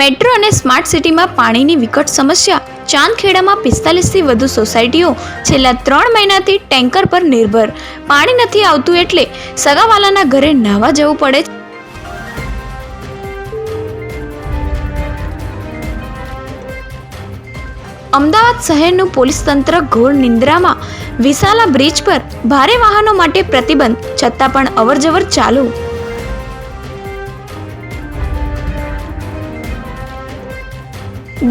Metro અને smart સિટીમાં પાણીની વિકટ સમસ્યા. ચાંદખેડામાં 45થી વધુ સોસાયટીઓ છેલ્લા 3 મહિનાથી ટેન્કર પર નિર્ભર. પાણી નથી આવતું એટલે સગાવાલાના ઘરે નાહવા જવું પડે. અમદાવાદ શહેરનું પોલીસ તંત્ર ઘોર નિંદ્રામાં. વિશાલા બ્રિજ પર ભારે વાહનો માટે પ્રતિબંધ, છતાં પણ અવરજવર ચાલુ.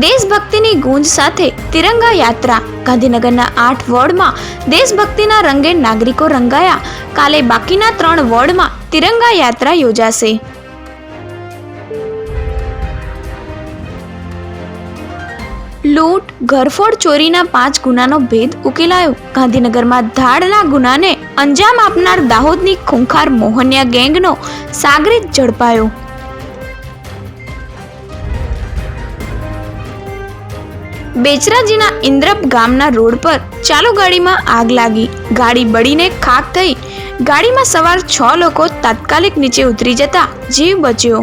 દેશભક્તિની ગૂંજ સાથે તિરંગા યાત્રા. ગાંધીનગરના 8 વોર્ડમાં દેશભક્તિના રંગે નાગરિકો રંગાયા. કાલે બાકીના 3 વોર્ડમાં તિરંગા યાત્રા યોજાશે. લૂંટ, ઘરફોડ, ચોરીના 5 ગુનાનો ભેદ ઉકેલાયો. ગાંધીનગરમાં ધાડના ગુનાને અંજામ આપનાર દાહોદની ખૂંખાર મોહનિયા ગેંગનો સાગરીત ઝડપાયો. બેચરાજીના ઇન્દ્રપ ગામના રોડ પર ચાલુ ગાડીમાં આગ લાગી. ગાડી બળીને ખાખ થઈ. ગાડીમાં સવાર 6 લોકો તાત્કાલિક નીચે ઉતરી જતા જીવ બચ્યો.